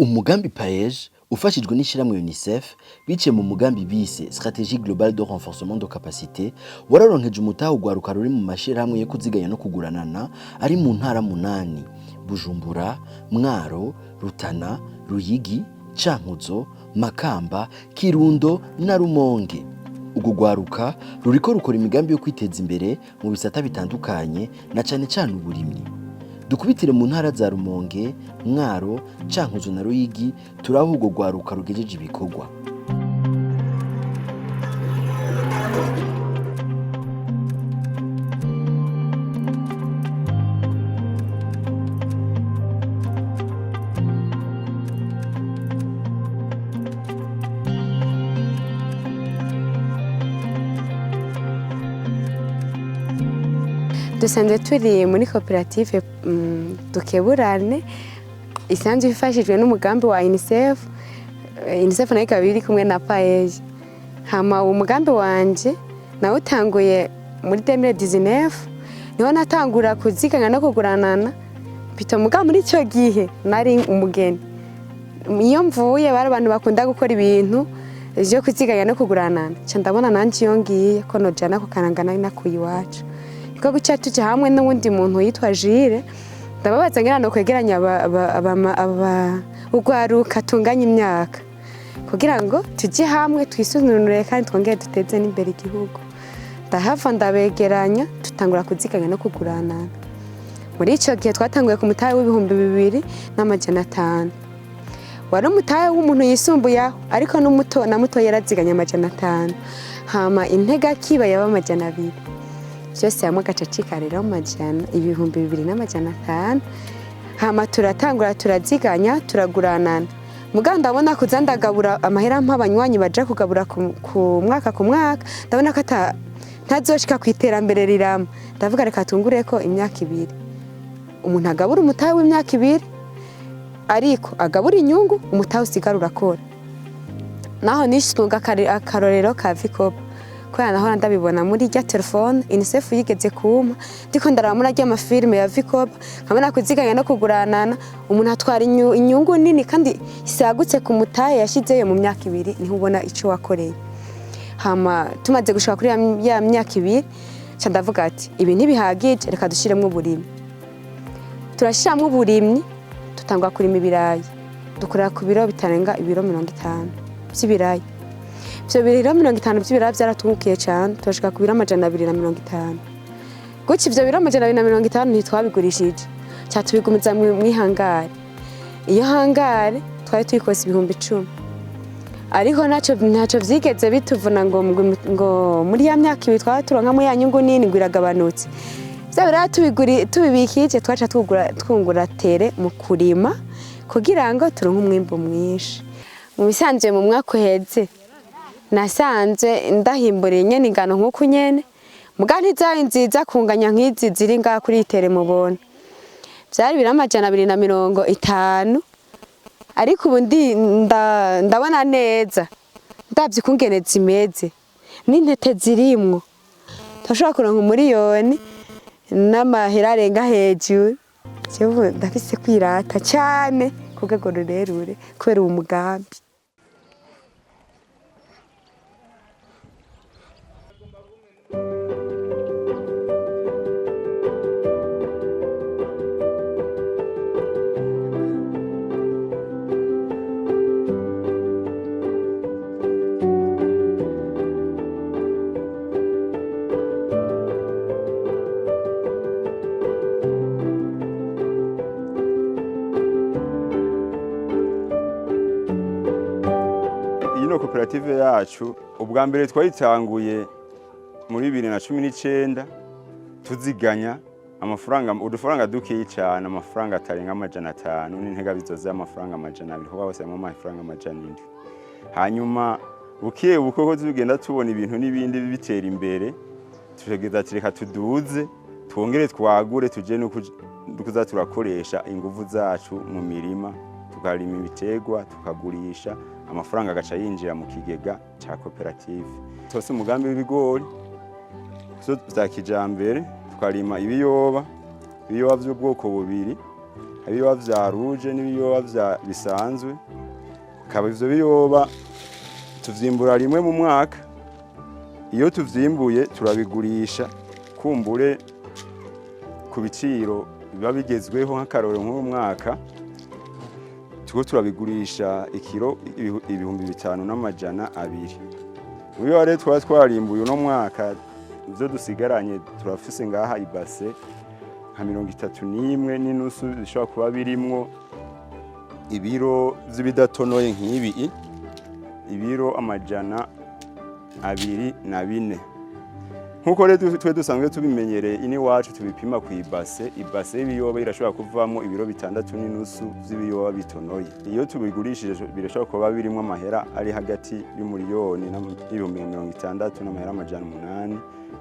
Umugambi PAEJ ufashijwe n'ishiramwe UNICEF biciye mu mugambi bise Stratégie globale de renforcement de capacité wararonkeje umutaho ugwaruka ruri mu mashirahamwe yo kuziganya no kuguranana ari mu ntara 8: Bujumbura, Mwaro, Rutana, Ruyigi, Cankuzo, Makamba, Kirundo na Rumonge. Ugo gwaruka ruriko rukora imigambi yo kwiteza imbere mu bisata bitandukanye na cane cane uburimyi. Dukubitire mu ntara za Rumonge, Mwaro, Cankuzo na Ruyigi turaho ugo gwaruka rugejeje ibikorwa. Dusanzwe turi muri koperative Dukeburane isanzwe ifashijwe n'umugambi wa UNICEF. UNICEF nayo ikaba iri kumwe na PAEJ. Hama umugambi wanje nawe utanguye muri 2019 niho natangura kuziganya no kuguranana. Pito muga muri ico gihe nari umugeni. Iyo mvuye bari abantu bakunda gukora ibintu byo kuziganya no kuguranana. Ca ndabona nanje yongiye ko nojana ku karangana nakuyi wacu. Ko guca tuje hamwe n'undi muntu yitwa Jire ndababaza ngira no kwegeranya ugwaruka tunganya imyaka kugira ngo tuje hamwe twisununure kandi twongere duteze n'imbere igihugu. Ndahava ndabegeranya tutangura kuziganya no kuguranana. Muri ico gihe twatanguye ku mutahe w'2500. Wari umutahe w'umuntu yisumbuye ariko n'umuto yaraziganya 500. Hama intega kiba yaba 200. Byose hamwe gacacika rero 2500. Hama turatangura turaziganya turaguranana. Muga ndabona kuzandagabura amahera mpabanywanyi baje kugabura ku mwaka ndabona ko ntazoshika kwiterambere rirama. Ndavuga reka tungureko imyaka 2. Umuntu agabura umutahe w'imyaka 2 ariko agabura inyungu umutahe usigarura kora. Naho nishitunga akarorero ka Vikoba. Kwa nahora ndabibona muri rya telefone UNICEF yigeze kuma ndiko ndaramura rya amafilme ya Vikoba nkabona kuziganya no kuguranana umuntu atwara inyungu nini kandi isagutse ku mutahe yashizeyo mu myaka 2 niho ubona ico wakoreye. Hama tumaze gushika kuri ya myaka 2 ca ndavuga ati ibi ntibihagije reka dushiremwe uburimyi. Turashiramwe uburimyi tutangwa kurima ibirayi dukorera ku biro bitarenga ibiro 50 by'ibirayi. Byo biro 50 by'ibirayi byaratungukiye cyane turashika ku biro 250. Guci byo biro 250 ntitwabigurishije cyatubigumiza mu ihangare. Iyo hangare twari tuyikose 10,000. Ariko naco vyigeze bituvuna ngo muri ya myaka 2 twaturonka mu ya nyungu nini gwiragabanutse. Byo bira tubibikije twaca twungura tere mu kurima kugira ngo turonke umwimbo mwinshi. Mu bisanzwe mu mwaka uheze nasanze ndahimburiye nyene ingano nkuko nyene muga ntizaye nziza kunganya nkizi ziri nga kuri itere mubona. Byari bira 250 ariko ubu ndabona neza ndavye kungene zimeze n'intete zirimwo tashobora kuronka umuriyoni n'amahera arenga hejuru. Cyo ndafise kwirata cyane kugego rurerure kubera uwo mugambi. Ino koperative yacu ubwa mbere twayitanguye muri 2019 tuziganya udufaranga dukeyi cyane amafaranga atarenga 500 n'intega bizoza amafaranga 200 ho bose mu mafaranga 700. Hanyuma bukiye bukoko tugenda tubona ibintu n'ibindi bitera imbere tugeza tireka tuduze twongere twagure tuje no kuza turakoresha inguvu zacu mu mirima tukarima ibitegwa tukagurisha amafaranga agaca yinjira mu kigega cya koperative. Tose umugambi w'ibigori bya kijambere tukarima ibiyoba by'ubwoko bubiri ibiyoba vya ruje n'ibiyoba bisanzwe. Kaba ivyo biyoba tuvyimbura rimwe mu mwaka. Iyo tuvyimbuye turabigurisha kumbure ku biciro biba bigezweho nk'akarorero nk'uyu mwaka. Turabigurisha ikiro ibihumbi 5,200. Uyo rero twarimbuye uno mwaka ivyo dusigaranye turafise ngaha ibase nka 31 n'inusu zishobora kuba birimwo ibiro vy'ibidatonoye nk'ibi, ibiro 204. Nkuko rero twe dusanzwe tubimenyereye ini wacu tubipima ku ibase y'ibiyoba irashobora kuvamo ibiro 6 n'inusu vy'ibiyoba bitonoye. Iyo tubigurishije birashobora kuba birimwo amahera ari hagati y'umuriyoni n'ibihumbi 60 n'amahera 800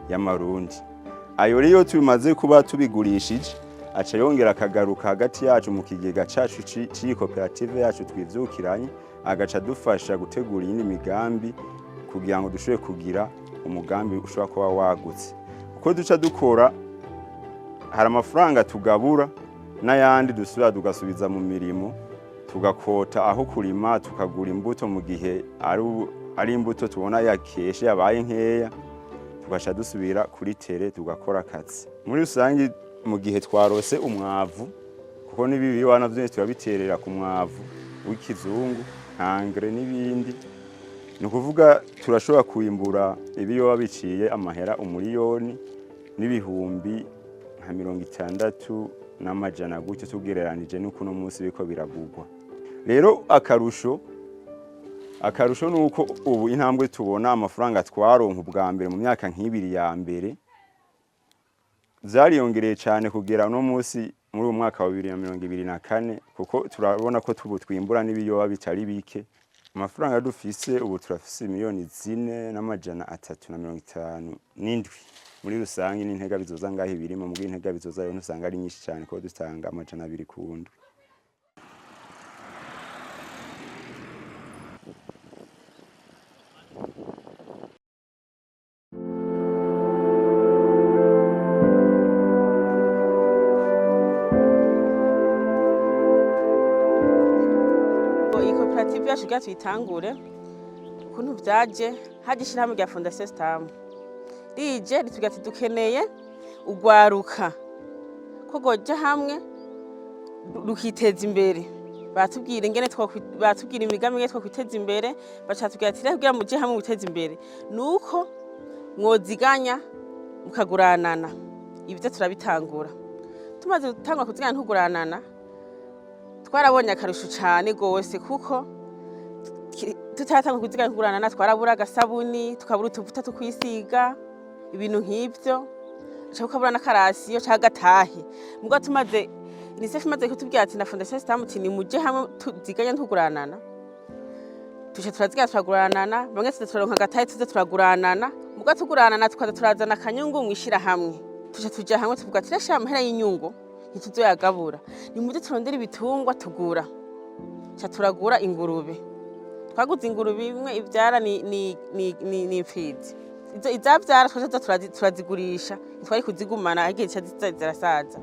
y'amarundi. Ayo rero tumaze kuba tubigurishije aca yongera akagaruka hagati yacu mu kigega cacu c'iyi koperative yacu twivyukiranye, agaca dufasha gutegura iyindi migambi kugira ngo dushobore kugira umugambi ushobora kuba wagutse. Uko duca dukora hari amafaranga tugabura n'ayandi dusubira tugasubiza mu mirimo, tugakota aho kurima, tukagura imbuto mu gihe ari imbuto tubona yakeshe yabaye nkeya, tugasha dusubira kuri tere tugakora akazi. Muri rusangi mu gihe twarose umwavu, kuko n'ibi biyoba navyo turabiterera ku mwavu w'ikizungu, engrais n'ibindi. Ni ukuvuga turashobora kwimbura ibiyoba biciye amahera umuriyoni n'ibihumbi nka 60 gutyo tugereranije n'uko no munsi biko biragurwa. Rero akarusho nuko ubu intambwe tubona amafaranga twaronka ubwa mbere mu myaka nk'ibiri ya mbere zariyongereye cyane kugera no munsi muri uyu mwaka wa 2024, kuko turabona ko twimbura n'ibiyoba bitari bike. Amafaranga dufise ubu turafise miliyoni 4,357 muri rusangi n'intega bizoza ngaho ibirimo mu bw'intega bizoza yo ntusanga ari nyinshi cyane ko dutanga 200 kundi. Koperative yacu gato itangure ukuntu vyaje hagishira hamwe rya Fondation Stam rije ritugati dukeneye ugwaruka ko goja hamwe rukiteza imbere, batubwira ingene batubwira imigambi ingene twokwiteza imbere, bacatubwira ati rero kugira muje hamwe muteza imbere nuko mwoziganya mukaguranana. Ibyo turabitangura, tumaze gutangura kuziganya ntuguranana twarabonye akarusho cyane gose, kuko tutatanga kuziganya kuguranana twarabura agasabuni, tukabura utuvuta tukwisiga, ibintu nk'ibyo acha ukabura n'akarasiyo cagatahe. Mugabo tumaze UNICEF imaze kutubwira ati na Fondation Stam ati ni muje hamwe tuziganya ntuguranana, tuje turaziganya turaguranana, bamwe tuzoronka agatahe tuze turaguranana. Mugabo tuguranana tukaza turazana akanyungu mwishira hamwe, tuje tuja hamwe tuvuga ati resha amahera y'inyungu ntituzoyagabura, ni muje turondera ibitungwa tugura. Cha turagura ingurube, twaguze ingurube imwe ivyara ni imfizi, izavyara turazigurisha, twari kuzigumana igihe zirasaza,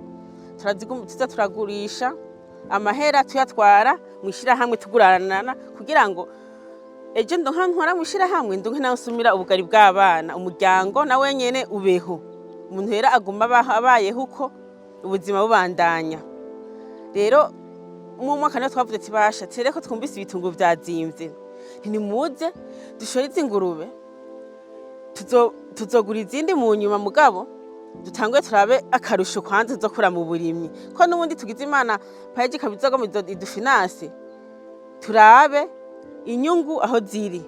tuza turagurisha amahera tuyatwara mwishira hamwe tuguranana, kugira ngo ejo ndonka ntwara mwishira hamwe ndonke nawe nsumira ubugari bw'abana, umuryango na wenyene ubeho, umuntu rero aguma abayeho uko ubuzima bubandanya. Rero mu mwaka niho twavuze ati basha tere ko twumvise ibitungo vyazimvye, ntimuze dushore izingurube tuzogura izindi mu nyuma, mugabo dutanguye turabe akarusho kwanza tuzokura mu burimyi, ko n'ubundi tugize Imana paje kabizoga mu idufinance turabe inyungu aho ziri.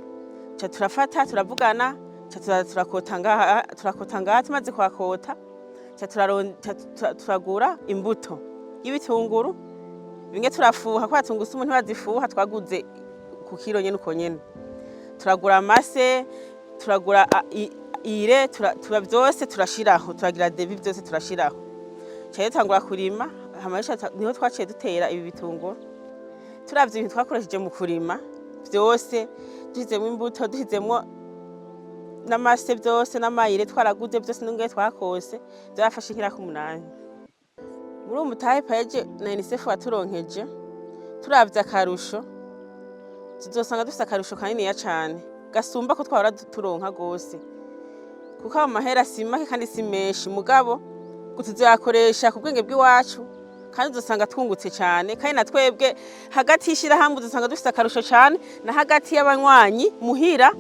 Cha turafata turavugana, cha turakota ngaha, tumaze kwakota cha turagura imbuto y'ibitunguru, bimwe turafuha kwa tungusa umuntu bazifuha, twaguze ku kilo nyene uko nyene, turagura amase, turagura ire, tuba byose turashiraho, turagira devi byose turashiraho. Cyaje tangura kurima, hamaisha niho twaciye dutera ibi bitunguru. Turavye ibintu twakoresheje mu kurima byose, duhizemo imbuto, duhizemo n'amase byose n'amayire twaraguze byose n'unge twakose, byafashe nkira ku 8. muri uwo mutahe payeje na UNICEF waturonkeje turavye akarusho tuzosanga dufise akarusho kaniniya cane gasumba ko twahora turonka gose kuko ayo mahera si make kandi si menshi mugabo tuzoyakoresha ku bwenge bw'iwacu kandi uzosanga twungutse cyane kandi na twebwe hagati y'ishirahamwe uzosanga dufise akarusho cyane na hagati y'abanywanyi muhira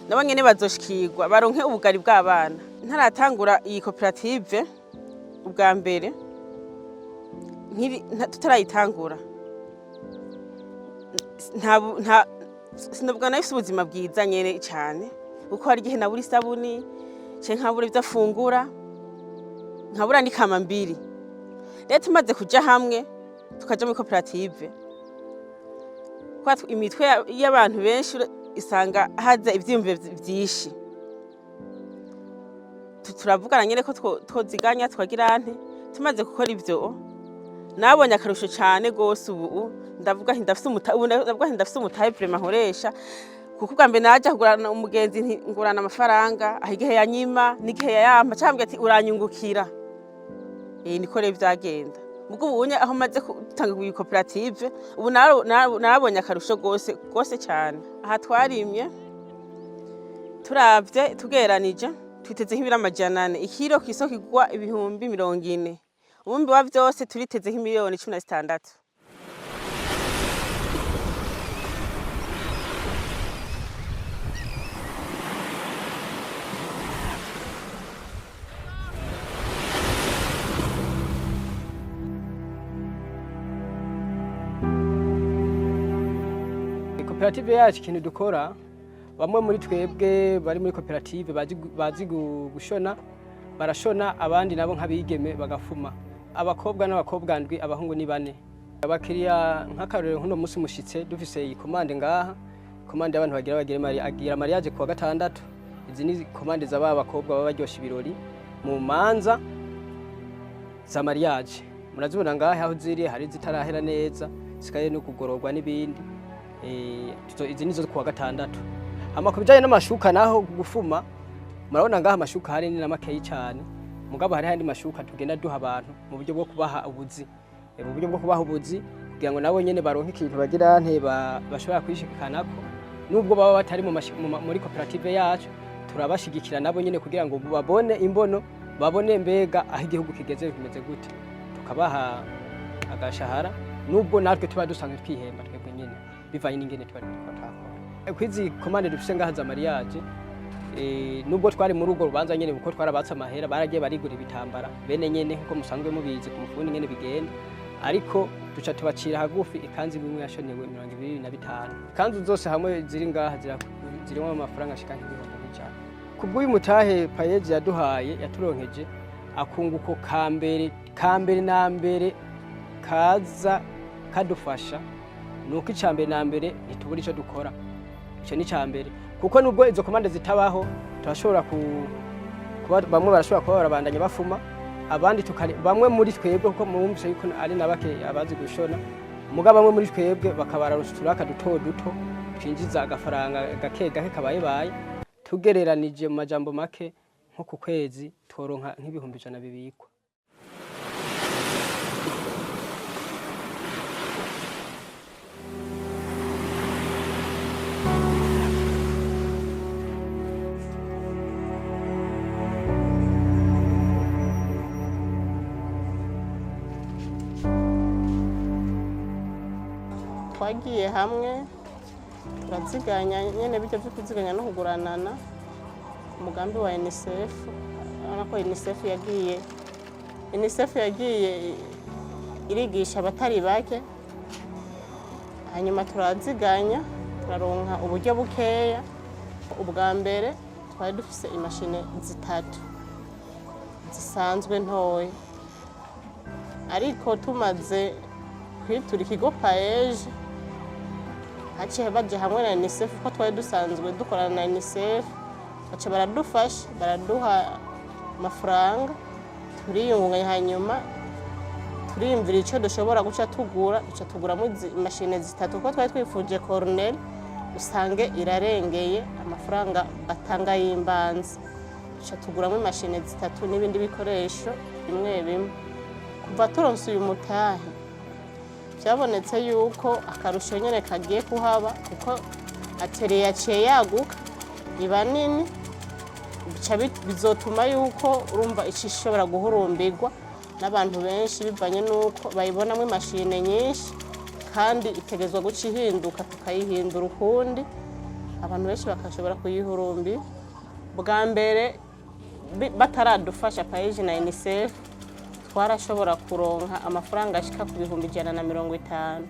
nabo nyene bazoshikirwa baronke ubugari bw'abana. Ntaratangura iyi koperative ubwa mbere tutarayitangura sinabwo nafise ubuzima bwiza nyene cyane kuko hari igihe nabura isabuni canke nkabura ivyo afungura nkabura n'ikama mbiri. Rero tumaze kuja hamwe tukaja muri koperative kwa imitwe y'abantu benshi isanga haza ivyiyumviro vyinshi turavugana nyene ko twoziganya twagira nte tumaze gukora ivyo nabonye akarusho cyane gose ubu ndavuga ndafise umutahe vraiment nkoresha kuko bwa mbere naje kugurana umugenzi ngurana amafaranga aho igihe yanyima n'igihe yayampa cyambwe ati uranyungukira niko rero vyagenda mugo ubunye aho maze gutanga iyi koperative ubu narabonye akarusho gose cyane. Aha twarimye turavye tugeranije twiteze nk'ibiro 400 ikiro kw'isoko igwa ibihumbi 40 umumbi wa vyose turiteze nk'imiliyoni 16. Koperative yacu ikintu dukora bamwe muri twebwe bari muri koperative bazi gushona barashona abandi nabo nk'abigeme bagafuma abakobwa n'abakobwa ndwi abahungu ni 4 abakiriya nk'akarorero nkuno musi mushitse dufise iyi komande ngaha komande y'abantu bagira mariage kuwa gatandatu izi ni komande z'aba bakobwa baba baryosha ibirori mu manza za mariage murazibona ngaha aho ziri hari zitarahera neza sikaye no kugororwa n'ibindi izi nizo kuwa gatandatu. Amakubijanye n'amashuka naho gufuma murabona ngaha amashuka hari ni namakeyi cyane mugabo hari handi mashuka tugenda duha abantu mu buryo bwo kubaha ubuzi kugira ngo nabo nyene baronke ikintu bagira nte bashobora kwishikanako nubwo baba batari muri koperative yacu turabashigikira nabo nyene kugira ngo babone imbono babone mbega aho igihugu kigeze kimeze gute tukabaha agashahara nubwo natwe tuba dusanzwe twihemba twebwe nyene bivanye n'ingene twari twakora kwizi komande dufise ngaha za mariage nubwo twari muri ugo rubanza nyene buko twarabatsa amahera baragiye barigura ibitambara bene nyene nko musanzwe mubizi ku mufundi nyene bigenda ariko duca tubacira hagufi ikanzu bimwe yashonewe 25 ikanzu zose hamwe ziri ngaha zirimo amafaranga ashika nk'ibihumbi cyane kubw'uyu mutahe payeje yaduhaye yaturonkeje akunguko kambere na mbere kaza kadufasha nuko icambere na mbere ntitubura ico dukora ico ni cambere kuko nubwo izo komande zitabaho turashobora kuba bamwe barashobora kuba barabandanya bafuma abandi bamwe muri twebwe kuko mwumvise yuko ari nabake abazi gushona mugabo bamwe muri twebwe bakabararusha turaka duto twinjiza agafaranga gake kabaye tugereranije mu majambo make nko ku kwezi tworonka nk'ibihumbi 100 bibikwa. Twagiye hamwe turaziganya nyene bityo byo kuziganya no kuguranana umugambi wa UNICEF ariko UNICEF yagiye irigisha abatari bake hanyuma turaziganya turaronka uburyo bukeya ubwa mbere twari dufise imashine 3 zisanzwe ntoye ariko tumaze kwitura ikigo payeje haciye baje hamwe na UNICEF ko twari dusanzwe dukorana na UNICEF bace baradufasha baraduha amafaranga turiyungunganya hanyuma turiyumvira ico dushobora guca tuguramo imashine 3 kuko twari twifuje Cornell usange irarengeye amafaranga batanga y'imbanzi duca tuguramo imashine 3 n'ibindi bikoresho bimwe kuva turonse uyu mutahe byabonetse yuko akarusho nyine kagiye kuhaba kuko atelier yaciye yaguka iba nini bizotuma yuko urumva ishobora guhurumbirwa n'abantu benshi bivanye n'uko bayibonamo imashine nyinshi kandi itegezwa guca ihinduka tukayihindura ukundi abantu benshi bakashobora kuyihurumbira. Bwa mbere bataradufasha paeje na UNICEF twarashobora kuronka amafaranga ashika ku 150.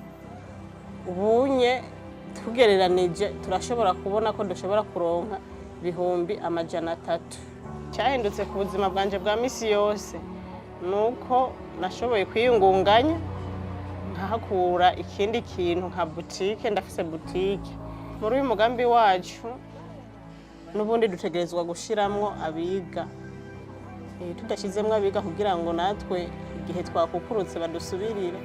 Ubunye tugereranije turashobora kubona ko dushobora kuronka 300. Cyahindutse ku buzima bwanje bwa misi yose nuko nashoboye kwiyungunganya nkahakura ikindi kintu nka boutique. Ndafise boutique muri uyu mugambi wacu n'ubundi dutegerezwa gushiramwo abiga tudashizemwo abiga kugira ngo natwe igihe twakukurutse badusubirire.